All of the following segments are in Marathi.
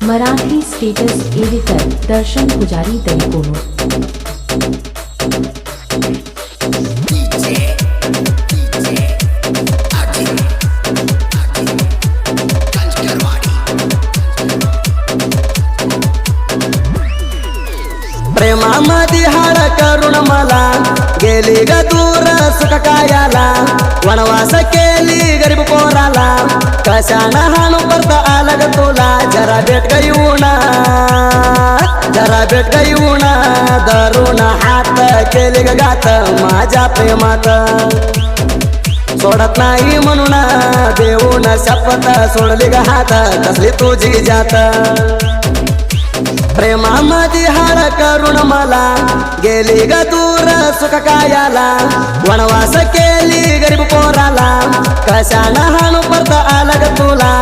मराठी स्टेटस एडिटर दर्शन पुजारी दैकोनो। प्रेमामध्ये हाड करून मला गेली ग दूर सुख कायाला, वनवास केली गरीब पोराला, कशानं हाणू परत आलं ग तुला, जरा भेट ग येऊना, जरा भेट ग येऊना, धरून हात केली ग गात माझ्या प्रेमात, सोडत नाही म्हणून देऊन शपथ सोडली ग हात कसली तुझी जात, प्रेमामध्ये हाड करून मला गेली ग दूर सुख कायाला, वनवास केली गरीब पोराला, कशानं हाणू परत आलं ग तुला।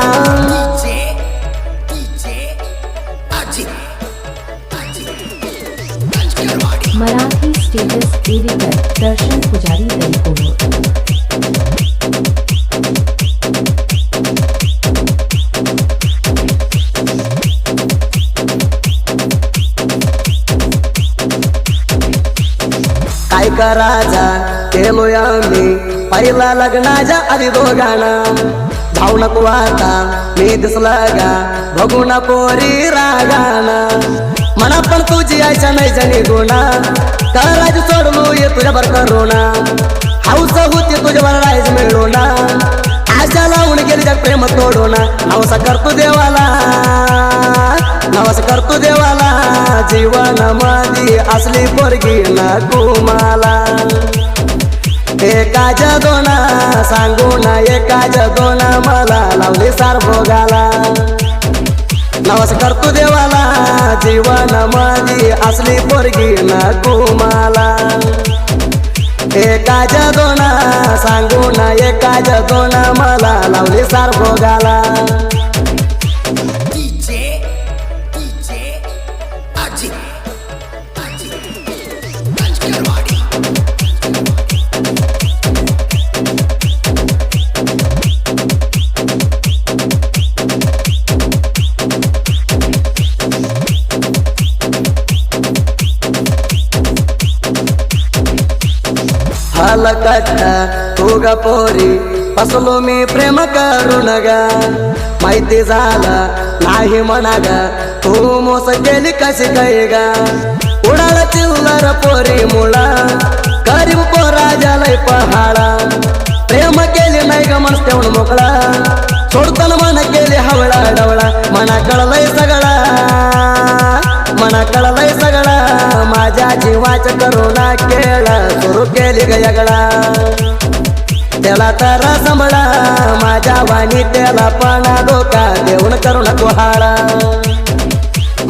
मराठी स्टेटस एडिटर दर्शन पुजारी दैकोनो। काय करायचा केलोय मी पहिला लग्नाच्या आधी दोघांना, जाऊ नको आता मी दिसला गा बघू ना पोरी रागाना, मना पण तुझी आयच्या नाही जणी गुणा, करायची सोडलो ये तुझ्यावर करोना, हाऊस होती तुझ्यावर राहायच मिळवणा, आशा लावून गेली जग प्रेम तोडोना, नवसा करतो देवाला, नवस करतो देवाला, जीवन मध्ये असली पोरगी नको मला, एकाच दोना सांगू ना एकाच दोना मला लावली सार भोगाला, नवस करतो देवाला, जीवन मध्ये असली पोरगी नको मला, एकाच दोना सांगू ना एकाच दोना मला लावली सार भोगाला। हलकट तू ग पोरी फसलो मी प्रेम करून ग, माहिती झालं नाही म्हणा ग तू मोस केली कशी काय ग, उडाला चिल्लर पोरी मुळा गरीब पोराजा लय पहाडा, प्रेम केली नाही ग मन तेवढ मोकळा, सोडताना मन केली हवळा डवळा, मना कळलंय सगळा, मना कळलंय सगळा, माझ्या जीवाच करुणा केळ सुरू केली ग यगळा, त्याला तर संभळा माझ्या वाणी त्याला पण धोका देऊन करू नको हाळा,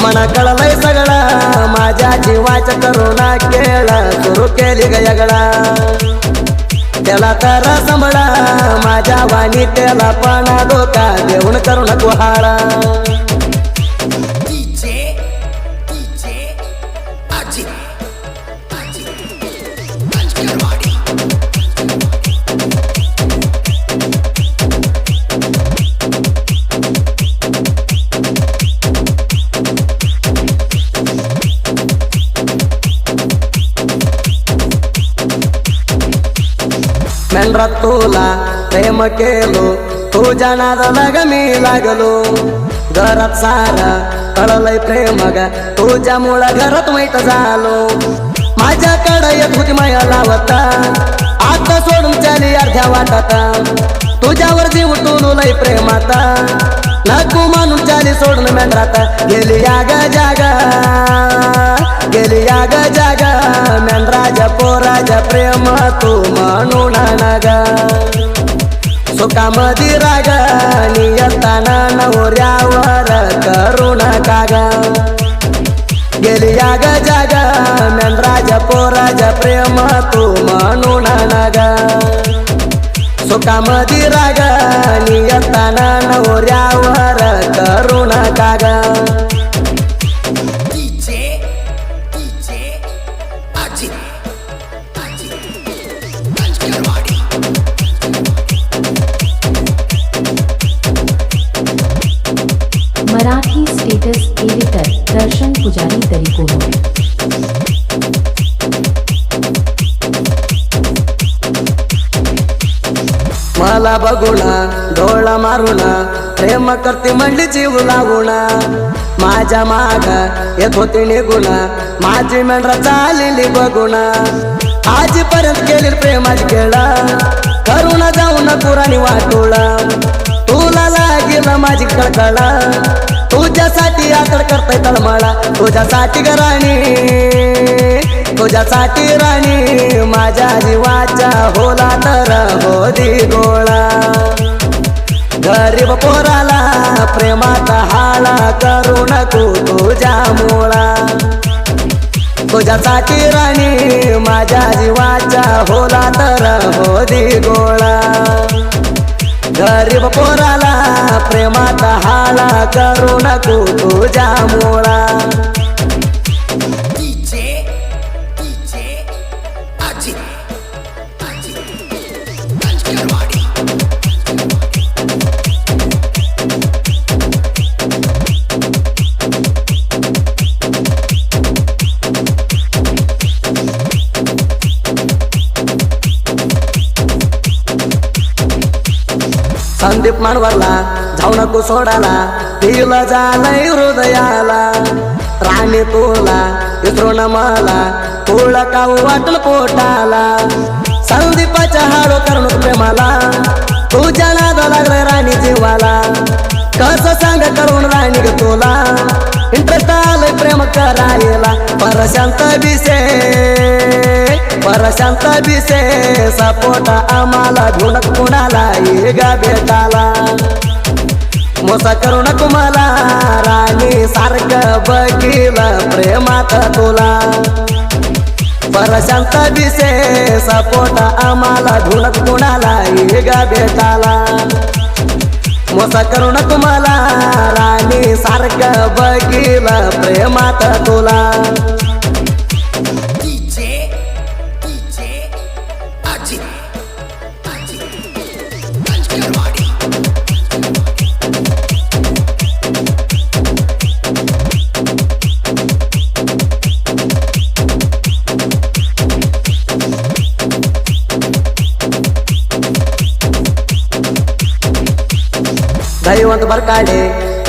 मना कळलंय सगळा, माझ्या जीवाच करुणा केळ सुरू केली ग यगळा, त्याला तर संभळा माझ्या वाणी त्याला पण धोका देऊन करू नको हाळा। मेंढरा तुला प्रेम केलो तुझ्या नादाला ग मी लागलो, घरात सारा कळलंय प्रेम ग तुझ्यामुळं घरात वाईट झालो, माझ्याकडे येत होती माया लावता, आता सोडून चाली अर्ध्या वाटाता, तुझ्यावर जीव टोलूलय प्रेमाता, नको म्हणून चाली सोडून मेंढराता, गेली या ग जागा, गेली या ग जागा, मेंढराजा पोराजा प्रेम तू म्हणून नागा, सुखामध्ये राग नियताना नवऱ्यावर करू नका ग, गेली या ग जागा, मेंढराजा पोराजा प्रेम तू म्हणून नागा, सुखामध्ये राग नियताना नवऱ्यावर करू नका ग। मराठी स्टेटस एडिटर दर्शन पुजारी तरीकों मला बघुना डोळा मारुना प्रेम करते म्हणली जीव लावूना माझ्या माग येत होती निघुना माझी मेंढरा चालली बघुना आजपर्यंत केली प्रेमाची केळा करुणा जाऊन पुराणी वाटोळा तुला लागेल माझी कळकळा तुझ्यासाठी आकड करताय तळमळा तुझ्यासाठी राणी तुझ्यासाठी राणी माझ्या जीवाच्या होला तर होदी गोळा गरीब पोराला प्रेमात हाळा करू नको तुझ्या मुळा तुझ्यासाठी राणी माझ्या जीवाच्या होला तर होदी गोळा गरीब पोराला प्रेमात हाळा करू नको तुझ्या मुळा संदीप मानवरला जाऊ नको सोडाला तिला झालंय हृदयाला राणी तुला विसरून मला तुला काऊ वाटलं पोटाला संदीपाच्या हाडो करून प्रेमाला तुझ्या नादा लागलाय राणी जीवाला कसं सांग करून राणी ग तुला इंटरेस्ट आलंय प्रेम करायला परशांत बिसे सपोर्ट आम्हाला ढोलक कुणाला गा भेटाला मोसा करू नको मला राणी सारखं बघील प्रेमात तुला परशांत बिसे सपोर्ट आम्हाला ढोलक कुणाला गा भेटाला मोसा करू नको मला राणी सारखं बघील प्रेमात तुला दैवंत बरकाडे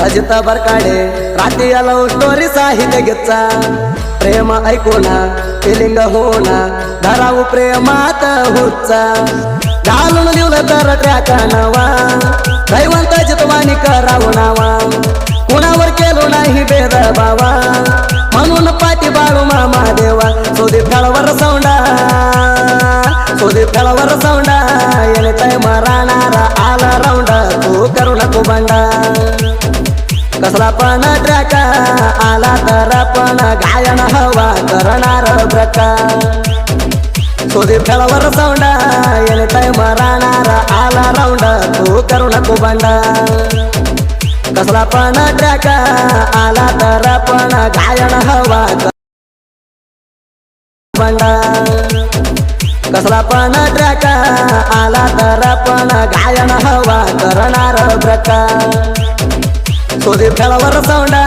अजित बरकाडे रात्री लव स्टोरी साहित्य घेतचा प्रेम ऐकूना फिलिंग होना धराऊ प्रेमात होतचा घालून लिवलं तर ट्रॅक नवा दैवंत जितवानी करावं नावा कुणावर केलो नाही भेद बाबा म्हणून पाठी बाळू मामा देवा सुदीप खेळावर सौंडा येणे तय मराणारा आला राऊंडा तू करू नको बंडा कसला पण ट्रॅक आला तर पण गायन हवा करणार ब्रका सुदीप खेळावर सौंडा येणे तय मराणारा आला राऊंडा तू करू नको बंडा कसला पण ट्रॅक आला तर पण गायन हवा बंडा कसला पण ट्रॅक आला तर पण गायन हवा करणार ब्रका सुदीप खेळावर सौंडा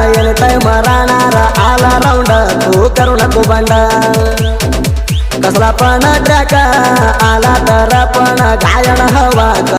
येणे तय मराणार आला राऊंड तू करू नको बंडा कसला पण ट्रॅक आला तर पण गायन हवा